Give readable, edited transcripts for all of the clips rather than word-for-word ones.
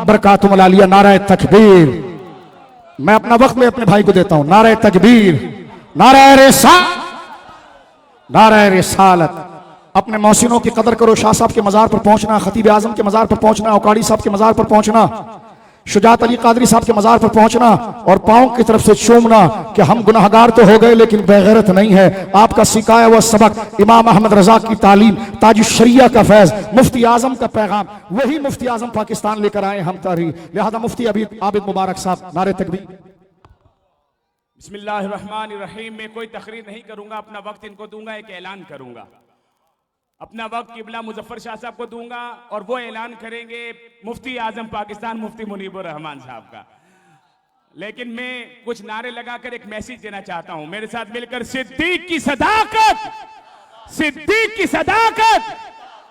दामत बरकातुहुमुल आलिया। नारा तकबीर। मैं अपना वक्त में अपने भाई को देता हूं। नारा तकबीर, नारा रिसालत, नारा रिसालत। अपने मौसिनों की कदर करो। शाह साहब के मज़ार पर पहुंचना, खतीब आज़म के मज़ार पर पहुंचना, औकाड़ी साहब के मज़ार पर पहुंचना, शुजात अली कादरी साहब के मज़ार पर पहुंचना और पाँव की तरफ से चूमना कि हम गुनहगार तो हो गए लेकिन बेगैरत नहीं है। आपका सिखाया हुआ सबक, इमाम अहमद रजा की तालीम, ताजुश शरिया का फैज़, मुफ्ती आज़म का पैगाम, वही मुफ्ती आज़म पाकिस्तान लेकर आए हम तारीख। लिहाजा मुफ्ती आबिद मुबारक साहब, नारे तकबीर। बिस्मिल्लाहिर्रहमानिर्रहीम। मैं कोई तकरीर नहीं करूंगा, अपना वक्त इनको दूंगा, एक ऐलान करूंगा। अपना वक्त किबला मुजफ्फर शाह साहब को दूंगा और वो ऐलान करेंगे मुफ्ती आजम पाकिस्तान मुफ्ती मुनीबुर रहमान साहब का। लेकिन मैं कुछ नारे लगाकर एक मैसेज देना चाहता हूं। मेरे साथ मिलकर सिद्दीक की सदाकत, सिद्दीक की सदाकत।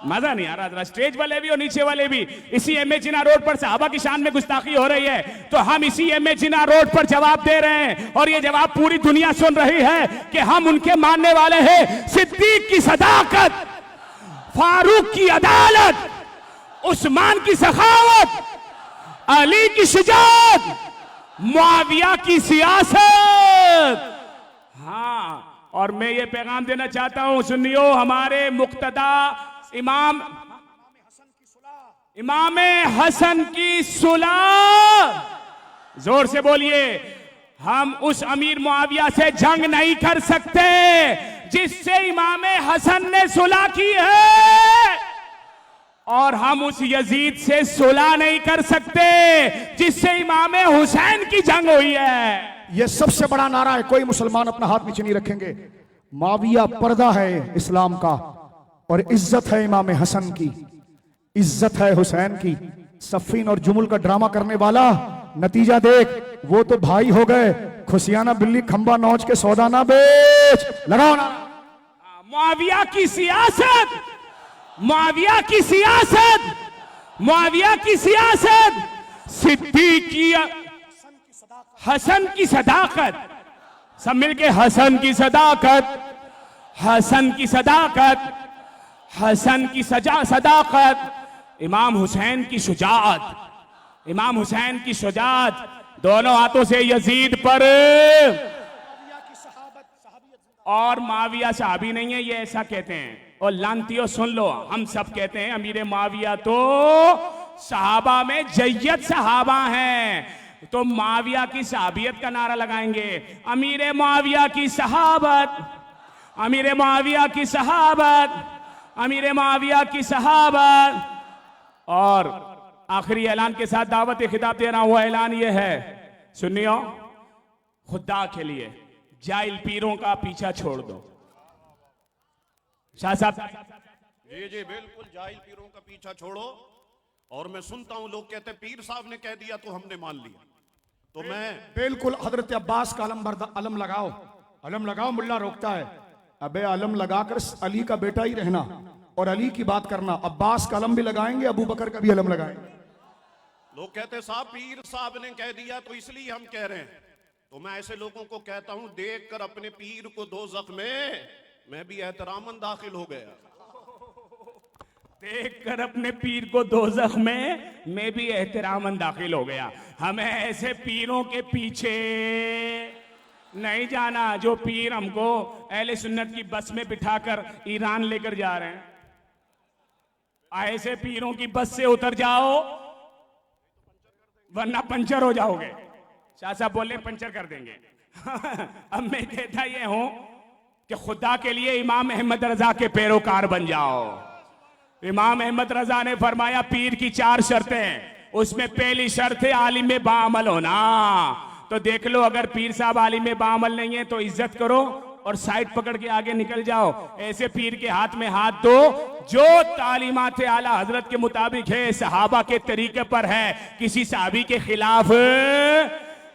मजा नहीं आ रहा, जरा स्टेज वाले भी और नीचे वाले भी। इसी एमए जिना रोड पर सहाबा की शान में गुस्ताखी हो रही है, तो हम इसी एमए जिना रोड पर जवाब दे रहे हैं और ये जवाब पूरी दुनिया सुन रही है कि हम उनके मानने वाले हैं। सिद्दीक की सदाकत, फारूक की अदालत, उस्मान की सखावत, अली की शुजाअत, मुआविया की सियासत। हाँ, और मैं ये पैगाम देना चाहता हूं, सुनियो, हमारे मुक्तदा इमाम हसन की सुलह, जोर से बोलिए, हम उस अमीर मुआविया से जंग नहीं कर सकते जिससे इमाम हसन ने सुलह की है, और हम उस यजीद से सुलह नहीं कर सकते जिससे इमाम हुसैन की जंग हुई है। यह सबसे बड़ा नारा है, कोई मुसलमान अपना हाथ नीचे नहीं रखेंगे। मुआविया पर्दा है इस्लाम का और इज्जत है इमाम हसन की, इज्जत है हुसैन की। सफीन और जुमुल का ड्रामा करने वाला, नतीजा देख, वो तो भाई हो गए, खुशियाना बिल्ली खंबा नौच के सौदा ना बेच। लगाओ ना। मुआविया की सियासत, मुआविया की सियासत, मुआविया की सियासत, सिद्दीक की, हसन की सदाकत, सब मिलके हसन की सदाकत, हसन की सदाकत, हसन की सदाकत, इमाम हुसैन की शुजाअत, इमाम हुसैन की शुजाअत, दोनों हाथों से यजीद पर। और माविया सहाबी नहीं है, ये ऐसा कहते हैं, और लानतियों सुन लो, हम सब कहते हैं अमीर माविया तो सहाबा में जय्यद सहाबा हैं, तो माविया की सहाबियत का नारा लगाएंगे, अमीर माविया की सहाबत, अमीर माविया की सहाबत, अमीर माविया की सहाबत। और आखिरी ऐलान के साथ दावत खिताब दे रहा हूं, वो ऐलान ये है, सुनियो, खुदा के लिए जाहिल पीरों का पीछा छोड़ दो। शाह साहब। जी जी बिल्कुल, जाहिल पीरों का पीछा छोड़ो। और मैं सुनता हूं लोग कहते हैं पीर साहब ने कह दिया तो हमने मान लिया, तो मैं बिल्कुल हजरत अब्बास का अलम लगाओ, अलम लगाओ। मुल्ला रोकता है, अबे अलम लगाकर अली का बेटा ही रहना और अली की बात करना। अब्बास का अलम भी लगाएंगे, अबू बकर का भी अलम लगाएंगे। लोग कहते हैं साहब पीर साहब ने कह दिया तो इसलिए हम कह रहे हैं, तो मैं ऐसे लोगों को कहता हूं, देखकर अपने पीर को दोज़ख में मैं भी एहतरामन दाखिल हो गया। देखकर अपने पीर को दोज़ख में मैं भी एहतरामन दाखिल हो गया। हमें ऐसे पीरों के पीछे नहीं जाना जो पीर हमको अहले सुन्नत की बस में बिठाकर ईरान लेकर जा रहे हैं। ऐसे पीरों की बस से उतर जाओ वरना पंचर हो जाओगे। शाह साहब बोले पंचर कर देंगे। अब मैं कहता ये हूं कि खुदा के लिए इमाम अहमद रजा के पैरोकार बन जाओ। इमाम अहमद रजा ने फरमाया पीर की 4 शर्तें हैं, उसमें पहली शर्त है आलिम बाअमल होना। तो देख लो, अगर पीर साहब आलिम बाअमल नहीं है तो इज्जत करो और साइड पकड़ के आगे निकल जाओ। ऐसे पीर के हाथ में हाथ दो जो तालीमात आला हजरत के मुताबिक है, सहाबा के तरीके पर है, किसी सहाबी के खिलाफ।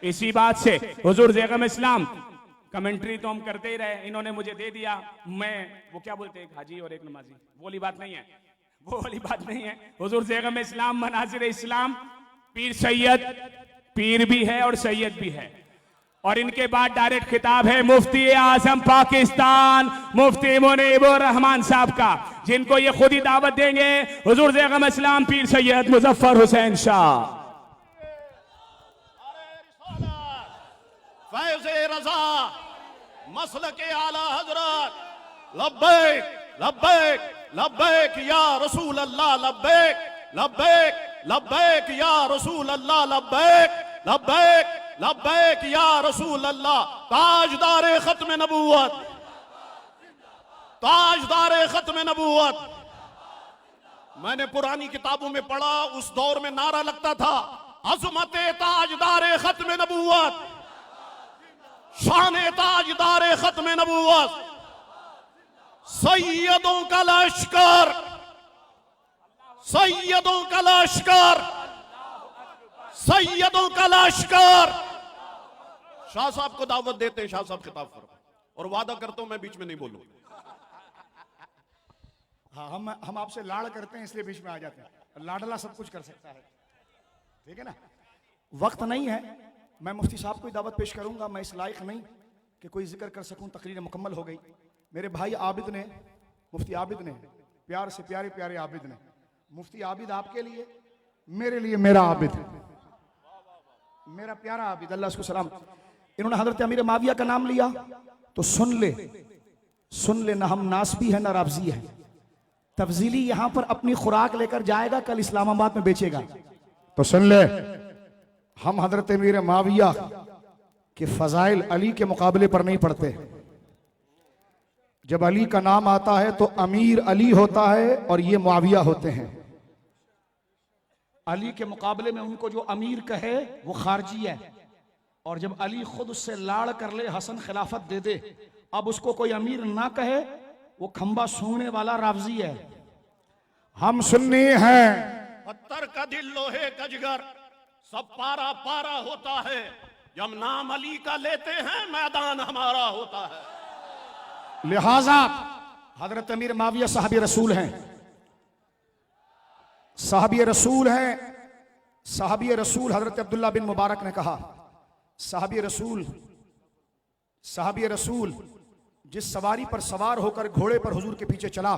इसी बात से हुजूर ज़ैगम इस्लाम, कमेंट्री तो हम करते ही रहे, इन्होंने मुझे दे दिया, मैं वो क्या बोलते हैं, एक हाजी और एक नमाजी, वो वाली बात नहीं है, वो वाली बात नहीं है। हुजूर ज़ैगम इस्लाम मनाज़िर इस्लाम, पीर सैयद, पीर भी है और सैयद भी है। और इनके बाद डायरेक्ट खिताब है मुफ्ती आज़म पाकिस्तान मुफ्ती मुनीबुर रहमान साहब का, जिनको ये खुद ही दावत देंगे। हुजूर ज़ैगम इस्लाम पीर सैयद मुजफ्फर हुसैन शाह। फैज रजा मसलक आला हजरत लब्बैक लब्बैक लब्बैक या रसूल अल्लाह लब्बैक लब्बैक लब्बैक या रसूल अल्लाह लब्बैक लब्बैक लब्बैक या रसूल अल्लाह। ताजदार खत्म नबूवत, ताजदार खत्म नबूवत। मैंने पुरानी किताबों में पढ़ा, उस दौर में नारा लगता था अज़मत ताजदार खत्म नबूवत, शान ताजदार खत्म नबूवत, सैयदों का लश्कर, सैयदों का लश्कर, सैयदों का लश्कर। शाह साहब को दावत देते हैं, शाह साहब खिताब फरमाएं, और वादा करता हूं मैं बीच में नहीं बोलूं। हाँ, हम आपसे लाड़ करते हैं इसलिए बीच में आ जाते हैं। लाडला सब कुछ कर सकता है, ठीक है ना। वक्त नहीं है, मैं मुफ्ती साहब को दावत पेश करूंगा, मैं इस लायक नहीं कि कोई जिक्र कर सकूं। तकरीर मुकम्मल हो गई। मेरे भाई आबिद ने, मुफ्ती आबिद ने, प्यार से प्यारे प्यारे आबिद ने, मुफ्ती आबिद आपके लिए, मेरे लिए मेरा आबिद, मेरा प्यारा आबिद, अल्लाह उसको सलाम। इन्होंने हजरत अमीर माविया का नाम लिया तो सुन ले, ना हम नासबी है ना राबजी है। तफजीली यहां पर अपनी खुराक लेकर जाएगा, कल इस्लामाबाद में बेचेगा। तो सुन ले, हम हजरत अमीर माविया के फजाइल अली के मुकाबले पर नहीं पढ़ते। जब अली का नाम आता है तो अमीर अली होता है और ये मुआविया होते हैं। अली के मुकाबले में उनको जो अमीर कहे वो खारजी है, और जब अली खुद उससे लाड़ कर ले, हसन खिलाफत दे दे, अब उसको कोई अमीर ना कहे, वो खंबा सूंघने वाला रावजी है। हम सुन्नी हैं, पत्थर का दिल लोहे का जिगर, सब पारा पारा होता है, जब नाम अली का लेते हैं मैदान हमारा होता है। लिहाजा हजरत अमीर माविया साहबी रसूल हैं, साहबी रसूल हैं। साहबी रसूल हजरत अब्दुल्ला बिन मुबारक ने कहा, साहबी रसूल जिस सवारी पर सवार होकर घोड़े पर हुजूर के पीछे चला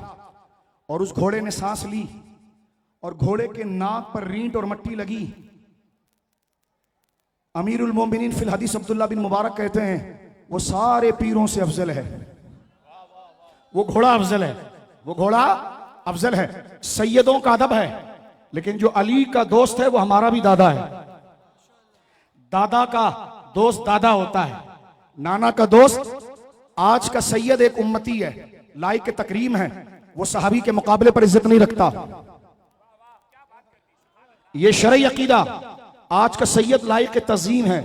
और उस घोड़े ने सांस ली और घोड़े के नाक पर रींट और मट्टी लगी, अमीरुल मोमिनीन फिल हदीस अब्दुल्ला बिन मुबारक कहते हैं वो सारे पीरों से अफजल है। वो घोड़ा अफजल है, वो घोड़ा अफजल है। सैयदों का अदब है, लेकिन जो अली का दोस्त है वो हमारा भी दादा है। दादा का दोस्त दादा होता है, नाना का दोस्त। आज का सैयद एक उम्मती है, लाइक के तकरीम है, वो सहाबी के मुकाबले पर इज्जत नहीं रखता। ये शरई अकीदा। आज का सैयद लाइक के तज़ीम है,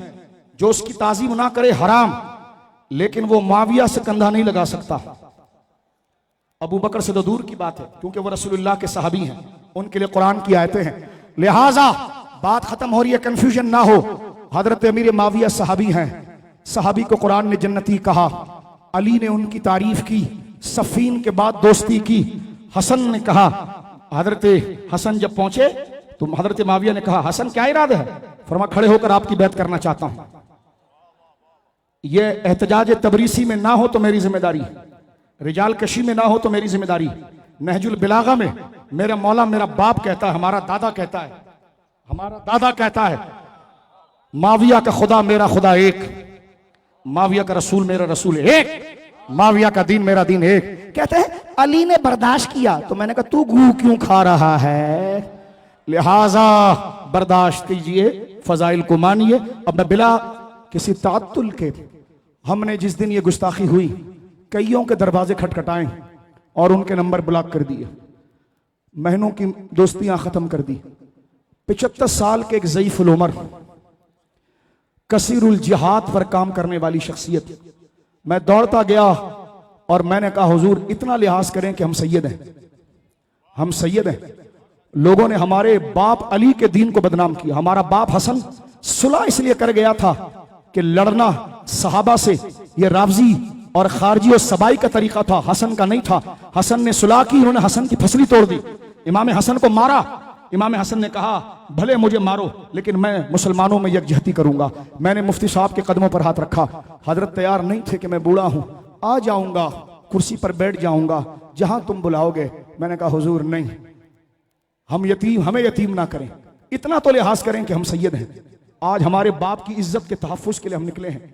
जो उसकी ताजीम ना करे हराम, लेकिन वो मुआविया से कंधा नहीं लगा सकता। अबू बकर से तो दूर की बात है, क्योंकि वो रसूलुल्लाह के सहाबी हैं, उनके लिए कुरान की आयतें हैं। लिहाजा बात खत्म हो रही है, कंफ्यूजन ना हो। हजरत अमीर माविया सहाबी हैं, सहाबी को कुरान ने जन्नती कहा। अली ने उनकी तारीफ की, सफीन के बाद दोस्ती की। हसन ने कहा, हजरत हसन जब पहुंचे तो हजरत माविया ने कहा, हसन क्या इरादा है? फरमा, खड़े होकर आपकी बैत करना चाहता हूं। यह एहतजाज तबरीसी में ना हो तो मेरी जिम्मेदारी, रिजाल कशी में ना हो तो मेरी जिम्मेदारी। नहजुल बिलागा में मेरा मौला मेरा बाप कहता है, हमारा दादा कहता है, हमारा दादा कहता है, माविया का खुदा मेरा खुदा एक, माविया का रसूल मेरा रसूल एक, माविया का दीन मेरा दीन एक। कहते हैं अली ने बर्दाश्त किया, तो मैंने कहा तू गू क्यों खा रहा है? लिहाजा बर्दाश्त कीजिए, फजाइल को मानिए। अब मैं बिला किसी तात्तुल के, हमने जिस दिन ये गुस्ताखी हुई, कईयों के दरवाजे खटखटाए और उनके नंबर ब्लॉक कर दिए, महीनों की दोस्तियां खत्म कर दी। 75 साल के एक ज़ईफ़ुल उमर, कसीरुल जिहाद पर काम करने वाली शख्सियत। मैं दौड़ता गया और मैंने कहा, हुजूर इतना लिहाज करें कि हम सैयद हैं, हम सैयद हैं। लोगों ने हमारे बाप अली के दीन को बदनाम किया। हमारा बाप हसन सुलह इसलिए कर गया था कि लड़ना सहाबा से ये रावजी और खारजी और सबाई का तरीका था, हसन का नहीं था। हसन ने सुलह की, उन्होंने हसन की फसली तोड़ दी, इमाम हसन को मारा। इमाम हसन ने कहा, भले मुझे मारो लेकिन मैं मुसलमानों में यकजहती करूंगा। मैंने मुफ्ती साहब के कदमों पर हाथ रखा। हजरत तैयार नहीं थे कि मैं बूढ़ा हूं, आ जाऊंगा, कुर्सी पर बैठ जाऊंगा जहां तुम बुलाओगे। मैंने कहा, हुजूर नहीं, हमें यतीम ना करें, इतना तो लिहाज करें कि हम सैयद हैं। आज हमारे बाप की इज्जत के तहफ्फुज के लिए हम निकले हैं।